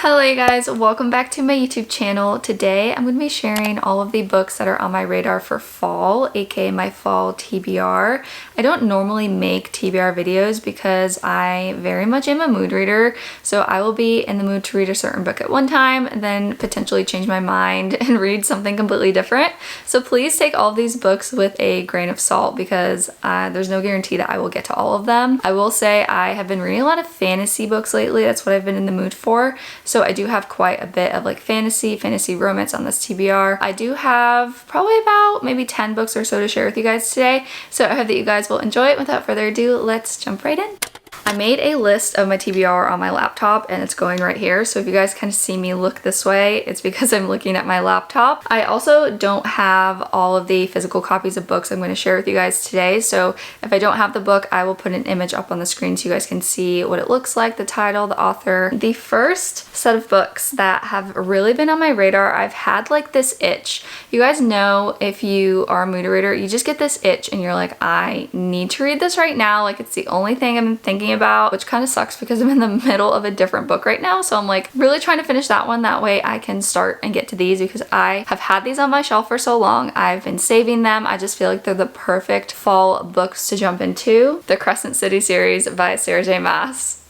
Hello you guys, welcome back to my YouTube channel. Today I'm going to be sharing all of the books that are on my radar for fall, aka my fall TBR. I don't normally make TBR videos because I very much am a mood reader, so I will be in the mood to read a certain book at one time and then potentially change my mind and read something completely different. So please take all of these books with a grain of salt because there's no guarantee that I will get to all of them. I will say I have been reading a lot of fantasy books lately. That's what I've been in the mood for. So I do have quite a bit of like fantasy romance on this TBR. I do have probably about maybe 10 books or so to share with you guys today. So I hope that you guys will enjoy it. Without further ado, let's jump right in. I made a list of my TBR on my laptop and it's going right here. So if you guys kind of see me look this way, it's because I'm looking at my laptop. I also don't have all of the physical copies of books I'm going to share with you guys today. So if I don't have the book, I will put an image up on the screen so you guys can see what it looks like, the title, the author. The first set of books that have really been on my radar, I've had like this itch. You guys know if you are a mood reader, you just get this itch and you're like, I need to read this right now. Like it's the only thing I'm thinking about, which kind of sucks because I'm in the middle of a different book right now. So I'm like really trying to finish that one. That way I can start and get to these because I have had these on my shelf for so long. I've been saving them. I just feel like they're the perfect fall books to jump into. The Crescent City series by Sarah J. Maas.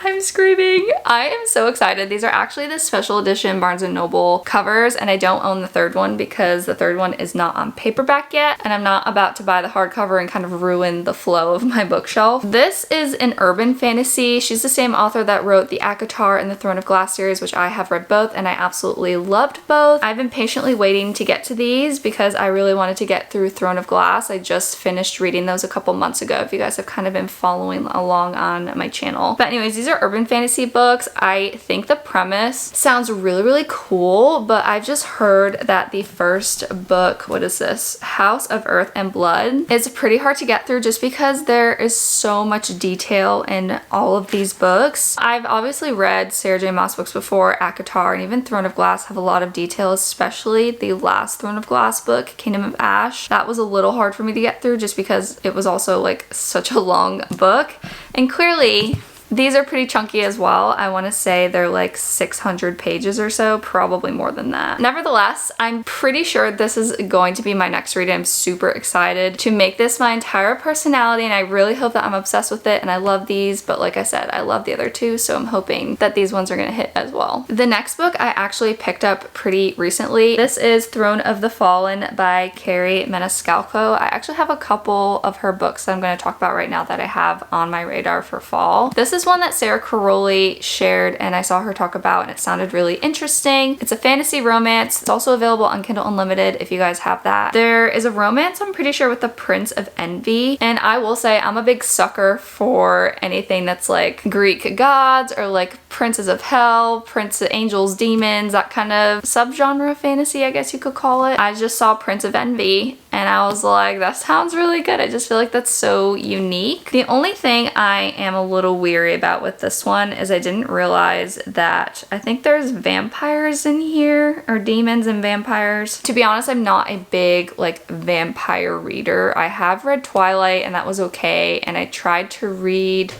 I'm screaming. I am so excited. These are actually the special edition Barnes & Noble covers, and I don't own the third one because the third one is not on paperback yet, and I'm not about to buy the hardcover and kind of ruin the flow of my bookshelf. This is an urban fantasy. She's the same author that wrote the ACOTAR and the Throne of Glass series, which I have read both, and I absolutely loved both. I've been patiently waiting to get to these because I really wanted to get through Throne of Glass. I just finished reading those a couple months ago, if you guys have kind of been following along on my channel. But anyways, these are urban fantasy books. I think the premise sounds really cool, but I've just heard that the first book, what is this? House of Earth and Blood, is pretty hard to get through just because there is so much detail in all of these books. I've obviously read Sarah J. Maas books before, ACOTAR, and even Throne of Glass have a lot of detail, especially the last Throne of Glass book, Kingdom of Ash. That was a little hard for me to get through just because it was also like such a long book. And clearly, these are pretty chunky as well. I want to say they're like 600 pages or so, probably more than that. Nevertheless, I'm pretty sure this is going to be my next read. I'm super excited to make this my entire personality, and I really hope that I'm obsessed with it, and I love these, but like I said, I love the other two, so I'm hoping that these ones are going to hit as well. The next book I actually picked up pretty recently. This is Throne of the Fallen by Kerri Maniscalco. I actually have a couple of her books that I'm going to talk about right now that I have on my radar for fall. This is one that Sarah Caroli shared and I saw her talk about, and it sounded really interesting. It's a fantasy romance. It's also available on Kindle Unlimited if you guys have that. There is a romance, I'm pretty sure, with the Prince of Envy, and I will say I'm a big sucker for anything that's like Greek gods or like princes of hell, prince of angels, demons, that kind of subgenre fantasy, I guess you could call it. I just saw Prince of Envy and I was like, that sounds really good. I just feel like that's so unique. The only thing I am a little weary about with this one is I didn't realize that I think there's vampires in here, or demons and vampires. To be honest, I'm not a big like vampire reader. I have read Twilight and that was okay, and I tried to read,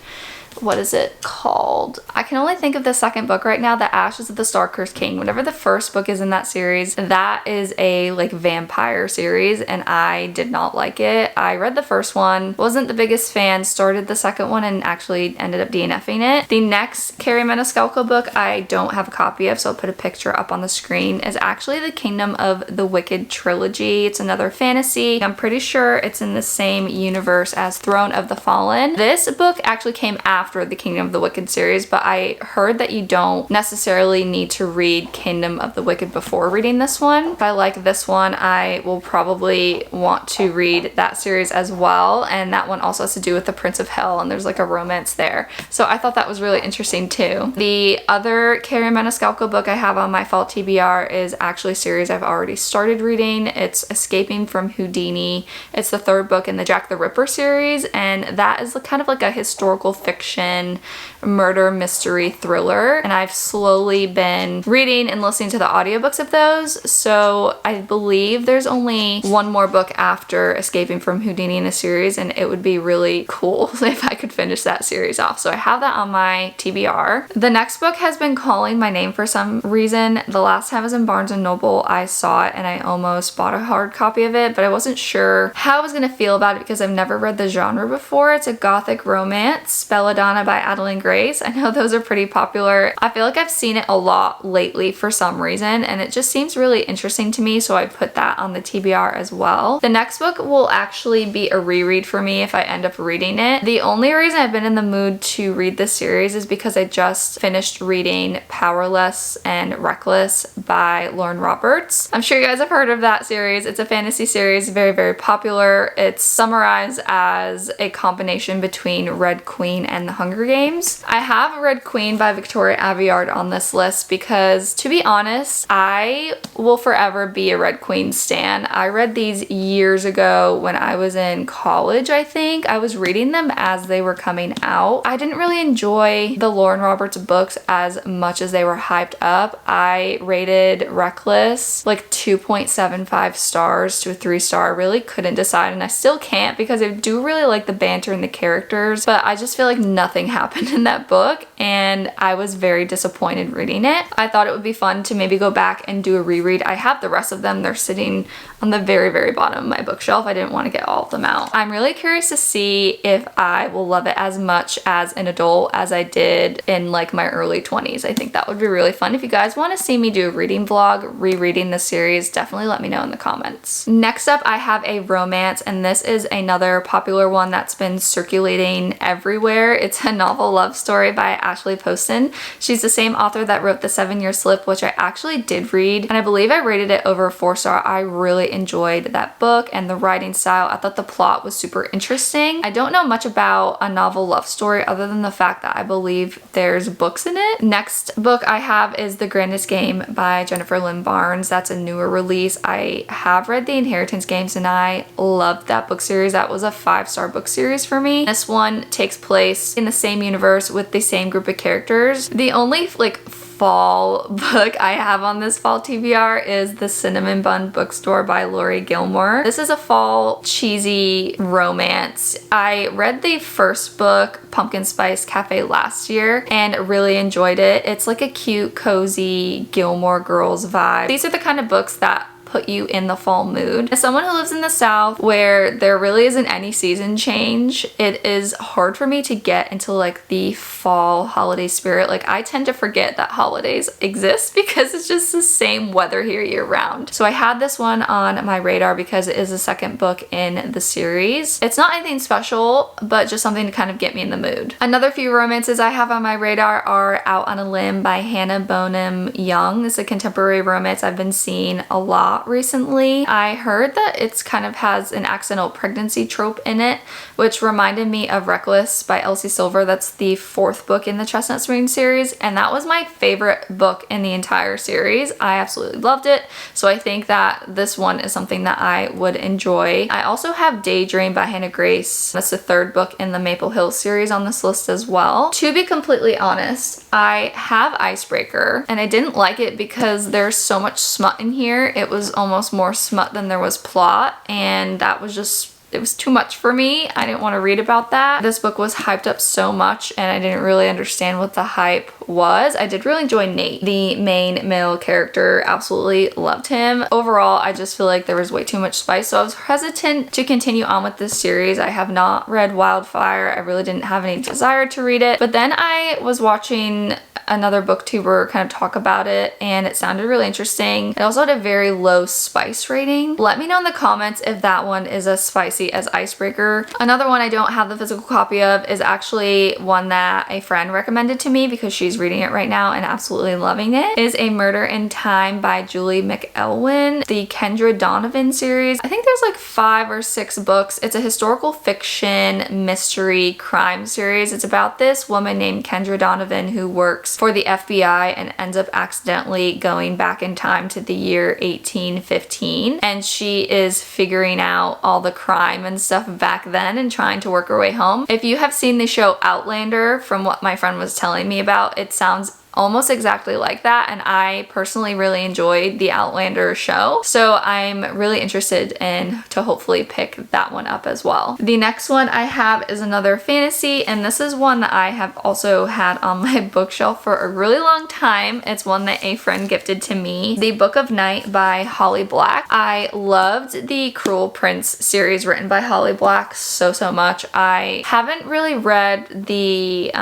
what is it called? I can only think of the second book right now, The Ashes of the Star-Cursed King. Whatever the first book is in that series, that is a like vampire series, and I did not like it. I read the first one, wasn't the biggest fan, started the second one and actually ended up DNFing it. The next Kerri Maniscalco book I don't have a copy of, so I'll put a picture up on the screen, is actually the Kingdom of the Wicked trilogy. It's another fantasy. I'm pretty sure it's in the same universe as Throne of the Fallen. This book actually came after the Kingdom of the Wicked series, but I heard that you don't necessarily need to read Kingdom of the Wicked before reading this one. If I like this one, I will probably want to read that series as well, and that one also has to do with the Prince of Hell, and there's like a romance there. So I thought that was really interesting too. The other Kerri Maniscalco book I have on my fall TBR is actually a series I've already started reading. It's Escaping from Houdini. It's the third book in the Jack the Ripper series, and that is kind of like a historical fiction fiction murder mystery thriller, and I've slowly been reading and listening to the audiobooks of those. So I believe there's only one more book after Escaping from Houdini in a series, and it would be really cool if I could finish that series off. So I have that on my TBR. The next book has been calling my name for some reason. The last time I was in Barnes & Noble, I saw it and I almost bought a hard copy of it, but I wasn't sure how I was gonna feel about it because I've never read the genre before. It's a gothic romance, Belladonna by Adeline Grace. I know those are pretty popular. I feel like I've seen it a lot lately for some reason, and it just seems really interesting to me, so I put that on the TBR as well. The next book will actually be a reread for me if I end up reading it. The only reason I've been in the mood to read this series is because I just finished reading Powerless and Reckless by Lauren Roberts. I'm sure you guys have heard of that series. It's a fantasy series, very, very popular. It's summarized as a combination between Red Queen and The Hunger Games. I have Red Queen by Victoria Aveyard on this list because, to be honest, I will forever be a Red Queen stan. I read these years ago when I was in college, I think. I was reading them as they were coming out. I didn't really enjoy the Lauren Roberts books as much as they were hyped up. I rated Reckless like 2.75 stars to a 3-star. I really couldn't decide, and I still can't because I do really like the banter and the characters, but I just feel like nothing happened in that book, and I was very disappointed reading it. I thought it would be fun to maybe go back and do a reread. I have the rest of them. They're sitting on the very, very bottom of my bookshelf. I didn't want to get all of them out. I'm really curious to see if I will love it as much as an adult as I did in like my early 20s. I think that would be really fun. If you guys want to see me do a reading vlog rereading the series, definitely let me know in the comments. Next up, I have a romance, and this is another popular one that's been circulating everywhere. It's a novel love story by Ashley Poston. She's the same author that wrote The 7-Year Slip, which I actually did read, and I believe I rated it over a 4-star. I really enjoyed that book and the writing style. I thought the plot was super interesting. I don't know much about a novel love story other than the fact that I believe there's books in it. Next book I have is The Grandest Game by Jennifer Lynn Barnes. That's a newer release. I have read The Inheritance Games and I loved that book series. That was a 5-star book series for me. This one takes place in the same universe with the same group of characters. The only like fall book I have on this fall TBR is The Cinnamon Bun Bookstore by Laurie Gilmore. This is a fall cheesy romance. I read the first book, Pumpkin Spice Cafe, last year and really enjoyed it. It's like a cute, cozy Gilmore Girls vibe. These are the kind of books that put you in the fall mood. As someone who lives in the South where there really isn't any season change, it is hard for me to get into like the fall holiday spirit. Like I tend to forget that holidays exist because it's just the same weather here year round. So I had this one on my radar because it is the second book in the series. It's not anything special, but just something to kind of get me in the mood. Another few romances I have on my radar are Out on a Limb by Hannah Bonham Young. This is a contemporary romance I've been seeing a lot recently. I heard that it's kind of has an accidental pregnancy trope in it, which reminded me of Reckless by Elsie Silver. That's the 4th book in the Chestnut Spring series, and that was my favorite book in the entire series. I absolutely loved it, so I think that this one is something that I would enjoy. I also have Daydream by Hannah Grace. That's the 3rd book in the Maple Hill series on this list as well. To be completely honest, I have Icebreaker, and I didn't like it because there's so much smut in here. It was almost more smut than there was plot, and that was just, it was too much for me. I didn't want to read about that. This book was hyped up so much and I didn't really understand what the hype was. I did really enjoy Nate, the main male character. Absolutely loved him. Overall, I just feel like there was way too much spice, so I was hesitant to continue on with this series. I have not read Wildfire. I really didn't have any desire to read it, but then I was watching another booktuber kind of talk about it and it sounded really interesting. It also had a very low spice rating. Let me know in the comments if that one is as spicy as Icebreaker. Another one I don't have the physical copy of is actually one that a friend recommended to me because she's reading it right now and absolutely loving it. It is A Murder in Time by Julie McElwain, the Kendra Donovan series. I think there's like 5 or 6 books. It's a historical fiction mystery crime series. It's about this woman named Kendra Donovan who works works for the FBI and ends up accidentally going back in time to the year 1815, and she is figuring out all the crime and stuff back then and trying to work her way home. If you have seen the show Outlander, from what my friend was telling me about, it sounds almost exactly like that, and I personally really enjoyed the Outlander show, so I'm really interested in to hopefully pick that one up as well. The next one I have is another fantasy, and this is one that I have also had on my bookshelf for a really long time. It's one that a friend gifted to me, The Book of Night by Holly Black. I loved the Cruel Prince series written by Holly Black so much. I haven't really read the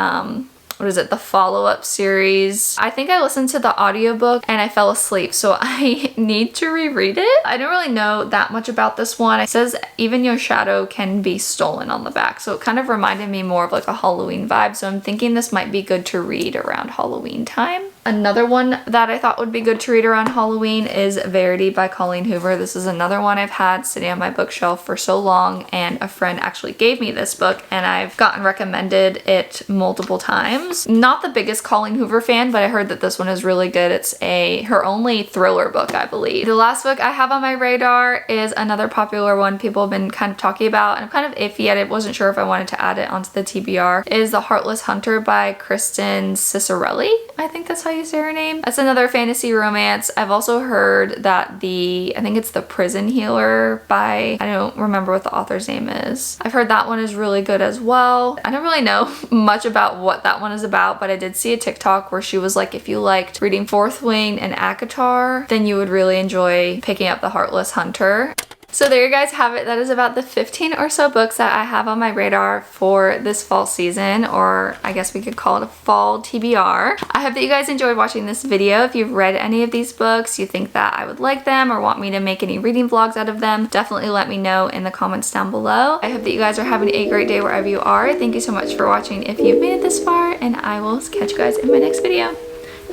what is it, the follow-up series. I think I listened to the audiobook and I fell asleep, so I need to reread it. I don't really know that much about this one. It says even your shadow can be stolen on the back, so it kind of reminded me more of like a Halloween vibe, so I'm thinking this might be good to read around Halloween time. Another one that I thought would be good to read around Halloween is Verity by Colleen Hoover. This is another one I've had sitting on my bookshelf for so long, and a friend actually gave me this book and I've gotten recommended it multiple times. Not the biggest Colleen Hoover fan, but I heard that this one is really good. It's her only thriller book, I believe. The last book I have on my radar is another popular one people have been kind of talking about, and I'm kind of iffy at it, wasn't sure if I wanted to add it onto the TBR, is The Heartless Hunter by Kristen Cicerelli. I think that's how you say her name. That's another fantasy romance. I've also heard that I think it's The Prison Healer by, I don't remember what the author's name is. I've heard that one is really good as well. I don't really know much about what that one is about, but I did see a TikTok where she was like, if you liked reading Fourth Wing and ACOTAR, then you would really enjoy picking up The Heartless Hunter. So there you guys have it. That is about the 15 or so books that I have on my radar for this fall season, or I guess we could call it a fall TBR. I hope that you guys enjoyed watching this video. If you've read any of these books, you think that I would like them or want me to make any reading vlogs out of them, definitely let me know in the comments down below. I hope that you guys are having a great day wherever you are. Thank you so much for watching if you've made it this far, and I will catch you guys in my next video.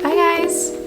Bye guys!